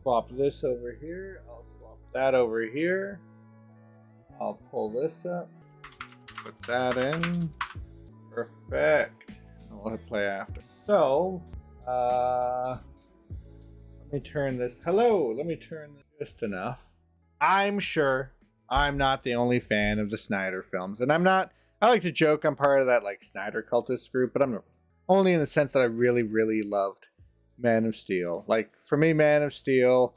swap this over here. I'll swap that over here. I'll pull this up. Put that in. Perfect. I'll hit play after. So, let me turn this. Hello, let me turn this just enough. I'm sure I'm not the only fan of the Snyder films, and I'm not. I like to joke I'm part of that like Snyder cultist group, but I'm only in the sense that I really, really loved Man of Steel. Like for me, Man of Steel,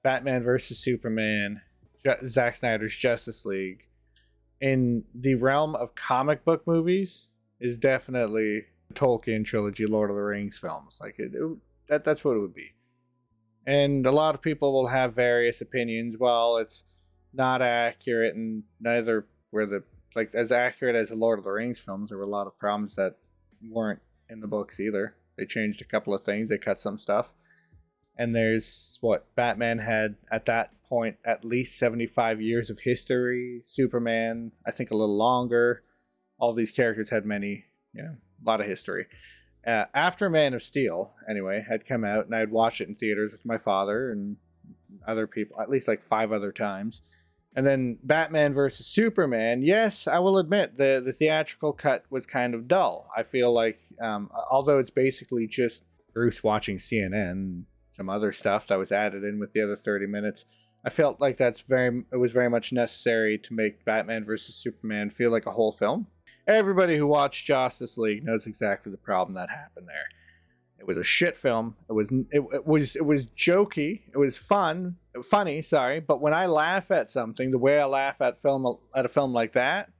Batman versus Superman, Zack Snyder's Justice League, in the realm of comic book movies, is definitely Tolkien trilogy, Lord of the Rings films. Like that's what it would be. And a lot of people will have various opinions. Well, it's not accurate, and neither were the like as accurate as the Lord of the Rings films. There were a lot of problems that weren't in the books either. They changed a couple of things. They cut some stuff. And there's what Batman had at that point at least 75 years of history. Superman, I think a little longer. All these characters had a lot of history. After Man of Steel, anyway, had come out, and I'd watch it in theaters with my father and other people, at least like 5 other times. And then Batman versus Superman, yes, I will admit, the theatrical cut was kind of dull. I feel like, although it's basically just Bruce watching CNN, some other stuff that was added in with the other 30 minutes, I felt like it was very much necessary to make Batman versus Superman feel like a whole film. Everybody who watched Justice League knows exactly the problem that happened there. It was a shit film. It was jokey. It was funny. Sorry, but when I laugh at something, the way I laugh at a film like that,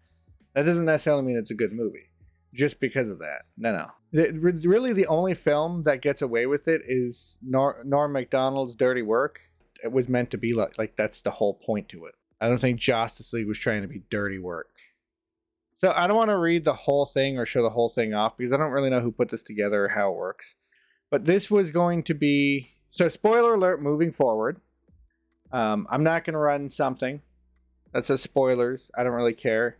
that doesn't necessarily mean it's a good movie. Just because of that, no. Really, the only film that gets away with it is Norm Macdonald's Dirty Work. It was meant to be like that's the whole point to it. I don't think Justice League was trying to be dirty work. So I don't want to read the whole thing or show the whole thing off because I don't really know who put this together or how it works. But this was going to be... So spoiler alert moving forward. I'm not going to run something that says spoilers. I don't really care.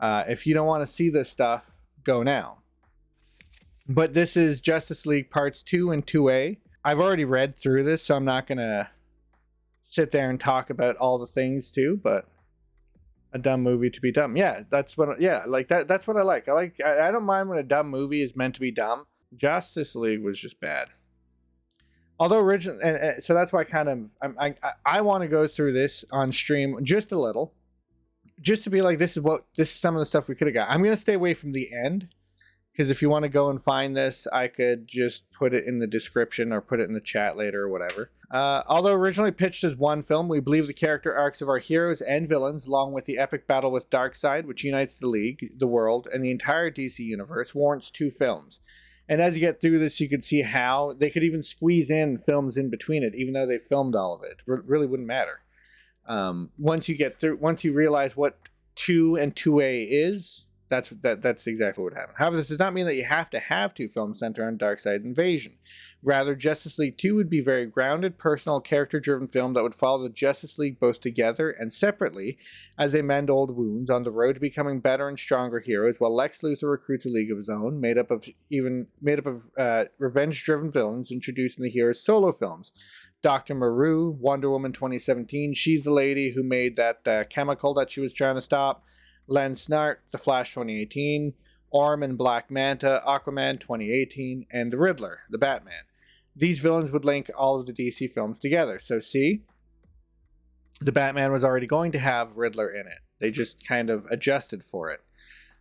If you don't want to see this stuff, go now. But this is Justice League Parts 2 and 2A. I've already read through this, so I'm not going to sit there and talk about all the things too, but... A dumb movie to be dumb. Yeah, that's what that's what I like. I don't mind when a dumb movie is meant to be dumb. Justice League was just bad. Although original, and so that's why I want to go through this on stream just a little, just to be like, this is some of the stuff we could have got. I'm gonna stay away from the end because if you want to go and find this, I could just put it in the description or put it in the chat later or whatever. Although originally pitched as one film, we believe the character arcs of our heroes and villains, along with the epic battle with Darkseid, which unites the League, the world, and the entire DC universe, warrants 2 films. And as you get through this, you could see how they could even squeeze in films in between it, even though they filmed all of it. It really wouldn't matter. Once you realize what 2 and 2A is, that's exactly what happened. However, this does not mean that you have to have 2 films centered on Darkseid invasion. Rather, Justice League 2 would be a very grounded, personal, character-driven film that would follow the Justice League both together and separately as they mend old wounds on the road to becoming better and stronger heroes, while Lex Luthor recruits a league of his own, made up of revenge-driven villains introduced in the hero's solo films. Dr. Maru, Wonder Woman 2017, she's the lady who made that chemical that she was trying to stop. Len Snart, The Flash 2018, Orm and Black Manta, Aquaman 2018, and the Riddler, the Batman. These villains would link all of the DC films together. So see, the Batman was already going to have Riddler in it. They just kind of adjusted for it.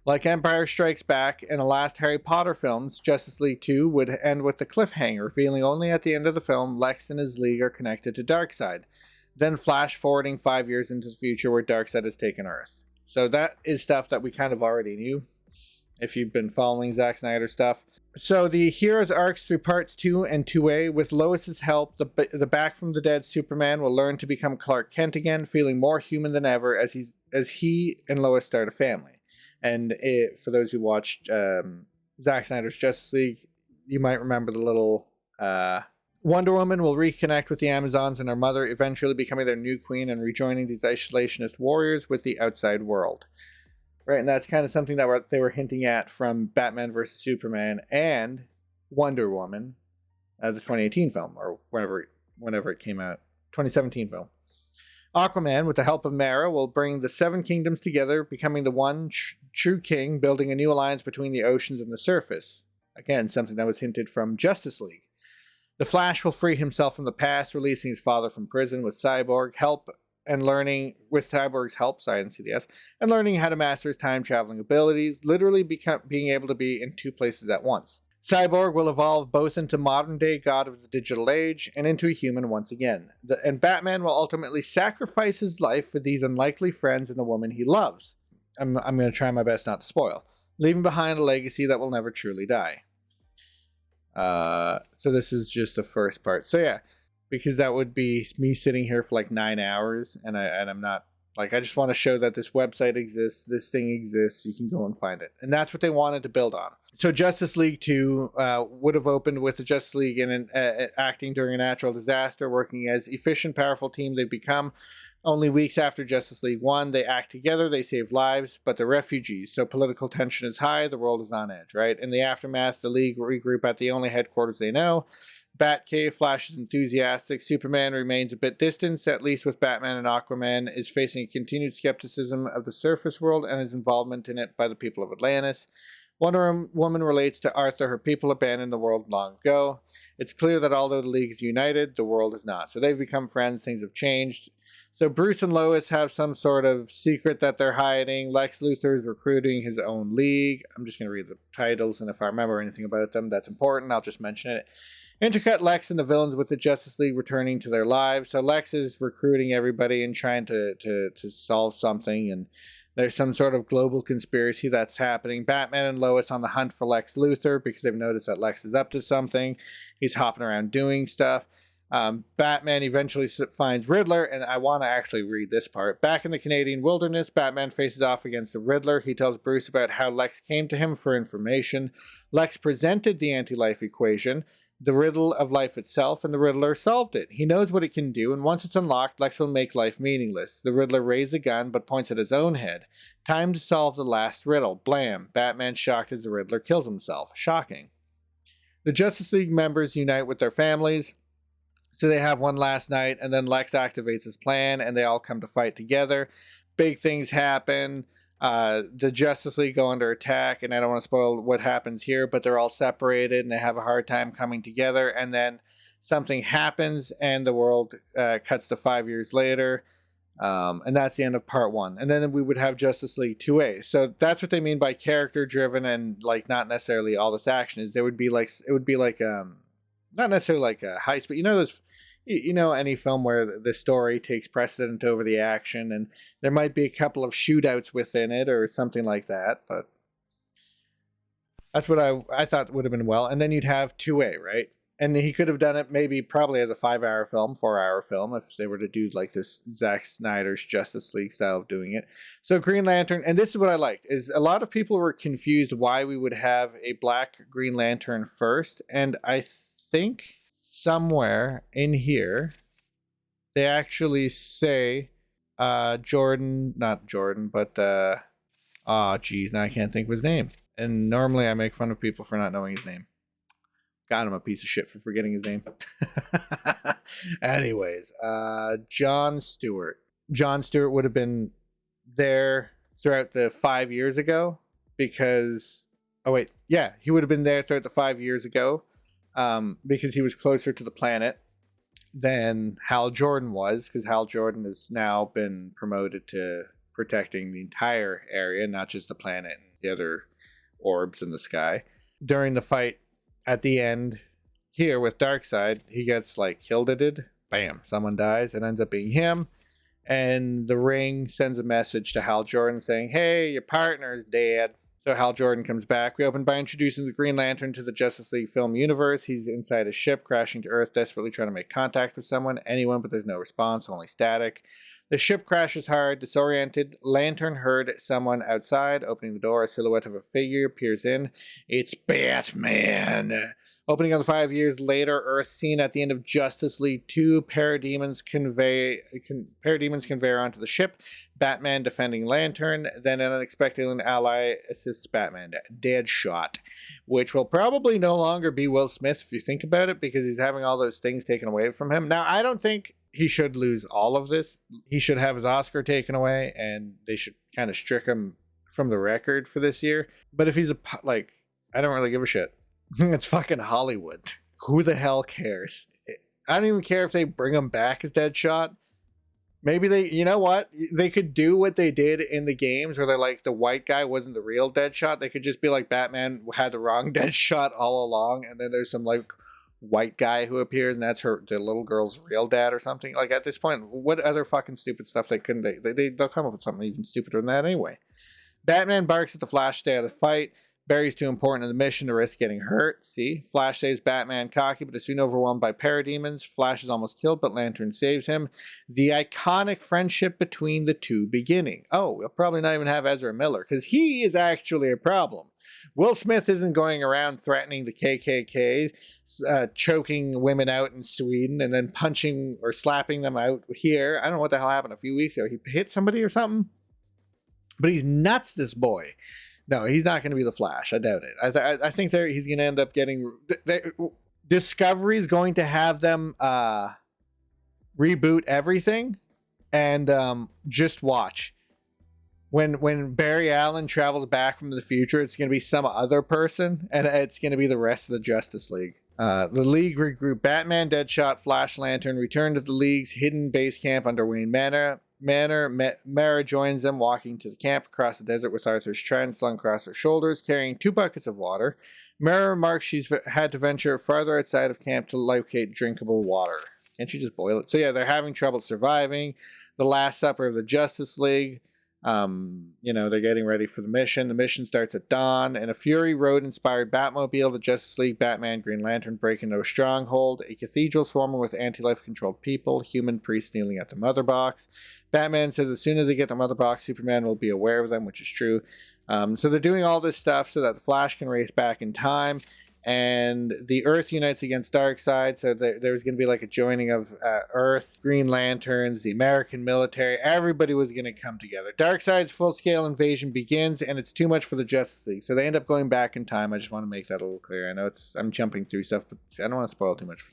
Like Empire Strikes Back and the last Harry Potter films, Justice League 2 would end with the cliffhanger, revealing only at the end of the film Lex and his league are connected to Darkseid. Then flash forwarding 5 years into the future where Darkseid has taken Earth. So that is stuff that we kind of already knew, if you've been following Zack Snyder stuff. So the hero's arcs through parts 2 and 2A, with Lois's help, the back from the dead Superman will learn to become Clark Kent again, feeling more human than ever as he and Lois start a family. And for those who watched Zack Snyder's Justice League, you might remember the little... Wonder Woman will reconnect with the Amazons and her mother, eventually becoming their new queen and rejoining these isolationist warriors with the outside world. Right, and that's kind of something that they were hinting at from Batman vs. Superman and Wonder Woman, the 2018 film, or whatever whenever it came out. 2017 film. Aquaman, with the help of Mara, will bring the 7 kingdoms together, becoming the one true king, building a new alliance between the oceans and the surface. Again, something that was hinted from Justice League. The Flash will free himself from the past, releasing his father from prison with Cyborg's help, and learning how to master his time-traveling abilities, literally being able to be in 2 places at once. Cyborg will evolve both into modern-day god of the digital age and into a human once again. And Batman will ultimately sacrifice his life for these unlikely friends and the woman he loves. I'm going to try my best not to spoil. Leaving behind a legacy that will never truly die. So this is just the first part. So yeah, because that would be me sitting here for like 9 hours, and I'm not, like, I just want to show that this website exists, this thing exists, you can go and find it. And that's what they wanted to build on. So Justice League 2 would have opened with the Justice League acting during a natural disaster, working as efficient, powerful team they've become. Only weeks after Justice League 1, they act together, they save lives, but they're refugees, so political tension is high, the world is on edge, right? In the aftermath, the League regroup at the only headquarters they know. Batcave, Flash is enthusiastic. Superman remains a bit distant, at least with Batman, and Aquaman is facing a continued skepticism of the surface world and his involvement in it by the people of Atlantis. Wonder Woman relates to Arthur. Her people abandoned the world long ago. It's clear that although the League is united, the world is not. So they've become friends, things have changed. So Bruce and Lois have some sort of secret that they're hiding. Lex Luthor is recruiting his own league. I'm just going to read the titles, and if I remember anything about them that's important, I'll just mention it. Intercut Lex and the villains with the Justice League returning to their lives. So Lex is recruiting everybody and trying to solve something, and there's some sort of global conspiracy that's happening. Batman and Lois on the hunt for Lex Luthor because they've noticed that Lex is up to something. He's hopping around doing stuff. Batman eventually finds Riddler, and I want to actually read this part. Back in the Canadian wilderness, Batman faces off against the Riddler. He tells Bruce about how Lex came to him for information. Lex presented the anti-life equation, the riddle of life itself, and the Riddler solved it. He knows what it can do, and once it's unlocked, Lex will make life meaningless. The Riddler raises a gun, but points at his own head. Time to solve the last riddle. Blam! Batman shocked as the Riddler kills himself. Shocking. The Justice League members unite with their families. So they have one last night, and then Lex activates his plan, and they all come to fight together. Big things happen. The Justice League go under attack, and I don't want to spoil what happens here, but they're all separated, and they have a hard time coming together, and then something happens, and the world cuts to 5 years later, and that's the end of part 1. And then we would have Justice League 2A. So that's what they mean by character-driven and, like, not necessarily all this action is. It would be like not necessarily like a heist, but any film where the story takes precedent over the action, and there might be a couple of shootouts within it or something like that, but that's what I thought would have been well. And then you'd have 2A, right? And he could have done it probably as a 5-hour film, 4-hour film, if they were to do like this Zack Snyder's Justice League style of doing it. So Green Lantern, and this is what I liked, is a lot of people were confused why we would have a black Green Lantern first, and I think somewhere in here they actually say now I can't think of his name, and normally I make fun of people for not knowing his name. God, I'm a piece of shit for forgetting his name. Anyways, Jon Stewart would have been there throughout the 5 years ago because he would have been there throughout the 5 years ago because he was closer to the planet than Hal Jordan was, because Hal Jordan has now been promoted to protecting the entire area, not just the planet and the other orbs in the sky. During the fight at the end here with Darkseid, he gets like killed. Bam, someone dies. It ends up being him. And the Ring sends a message to Hal Jordan saying, hey, your partner's dead. So Hal Jordan comes back. We open by introducing the Green Lantern to the Justice League film universe. He's inside a ship crashing to Earth, desperately trying to make contact with anyone, but there's no response, only static. The ship crashes hard, disoriented. Lantern heard someone outside. Opening the door, a silhouette of a figure peers in. It's Batman. Opening on the 5 years later Earth scene at the end of Justice League 2, parademons convey onto the ship. Batman defending Lantern. Then an unexpected ally assists Batman. Deadshot, which will probably no longer be Will Smith if you think about it, because he's having all those things taken away from him. Now, I don't think he should lose all of this. He should have his Oscar taken away, and they should kind of strike him from the record for this year. But if he's I don't really give a shit. It's fucking Hollywood. Who the hell cares? I don't even care if they bring him back as Deadshot. Maybe you know what? They could do what they did in the games where they're like, the white guy wasn't the real Deadshot. They could just be like, Batman had the wrong Deadshot all along, and then there's some white guy who appears, and that's the little girl's real dad or something. Like, at this point, what other fucking stupid stuff they'll come up with something even stupider than that anyway. Batman barks at the Flash to stay out of the fight. Barry's too important in the mission to risk getting hurt. See? Flash saves Batman cocky, but is soon overwhelmed by parademons. Flash is almost killed, but Lantern saves him. The iconic friendship between the two beginning. Oh, we'll probably not even have Ezra Miller, because he is actually a problem. Will Smith isn't going around threatening the KKK, choking women out in Sweden, and then punching or slapping them out here. I don't know what the hell happened a few weeks ago. He hit somebody or something? But he's nuts, this boy. No, he's not going to be the Flash. I doubt it. I think he's going to end up getting... Discovery's going to have them reboot everything, and just watch. When Barry Allen travels back from the future, it's going to be some other person, and it's going to be the rest of the Justice League. The League regroup. Batman, Deadshot, Flash, Lantern return to the League's hidden base camp under Wayne Manor. Mara joins them, walking to the camp across the desert with Arthur's trident slung across her shoulders, carrying 2 buckets of water. Mara remarks she's had to venture farther outside of camp to locate drinkable water. Can't you just boil it? So yeah, they're having trouble surviving. The Last Supper of the Justice League. They're getting ready for the mission. The mission starts at dawn. In a Fury Road-inspired Batmobile, the Justice League, Batman, Green Lantern break into a stronghold, a cathedral swarming with anti-life controlled people, human priests kneeling at the Mother Box. Batman says as soon as they get the Mother Box, Superman will be aware of them, which is true. So they're doing all this stuff so that the Flash can race back in time. And the Earth unites against Darkseid, so there's going to be like a joining of Earth, Green Lanterns, the American military. Everybody was going to come together. Darkseid's full-scale invasion begins, and it's too much for the Justice League, so they end up going back in time. I just want to make that a little clear. I know I'm jumping through stuff, but I don't want to spoil too much.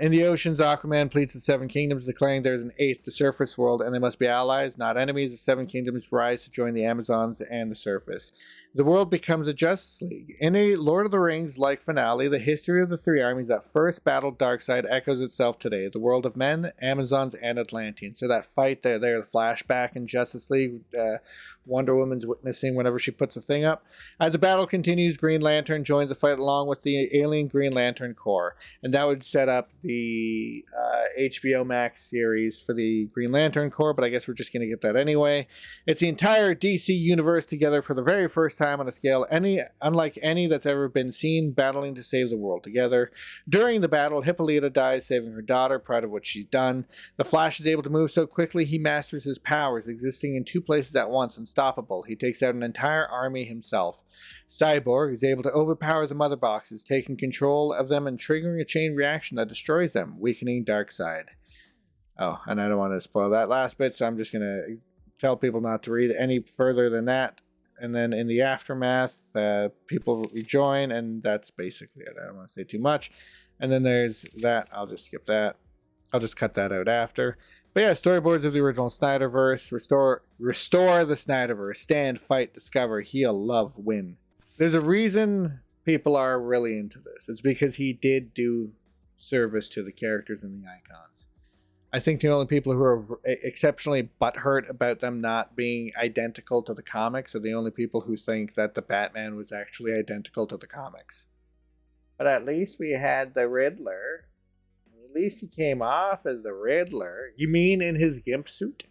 In the oceans, Aquaman pleads the Seven Kingdoms, declaring there's an eighth, the surface world, and they must be allies, not enemies. The Seven Kingdoms rise to join the Amazons and the surface. The world becomes a Justice League. In a Lord of the Rings-like finale, the history of the 3 armies that first battled Darkseid echoes itself today. The world of men, Amazons, and Atlanteans. So that fight there, the flashback in Justice League, Wonder Woman's witnessing whenever she puts a thing up. As the battle continues, Green Lantern joins the fight along with the alien Green Lantern Corps. And that would set up the HBO Max series for the Green Lantern Corps, but I guess we're just going to get that anyway. It's the entire DC universe together for the very first time on a scale unlike any that's ever been seen, battling to save the world together. During the battle, Hippolyta dies, saving her daughter, proud of what she's done. The Flash is able to move so quickly he masters his powers, existing in 2 places at once, unstoppable. He takes out an entire army himself. Cyborg is able to overpower the Mother Boxes, taking control of them and triggering a chain reaction that destroys them, weakening Darkseid. Oh, and I don't want to spoil that last bit, so I'm just going to tell people not to read any further than that. And then in the aftermath, people rejoin, and that's basically it. I don't want to say too much. And then there's that. I'll just skip that. I'll just cut that out after. But yeah, storyboards of the original Snyderverse. Restore the Snyderverse. Stand, fight, discover, heal, love, win. There's a reason people are really into this. It's because he did do service to the characters and the icons. I think the only people who are exceptionally butthurt about them not being identical to the comics are the only people who think that the Batman was actually identical to the comics. But at least we had the Riddler. At least he came off as the Riddler. You mean in his gimp suit?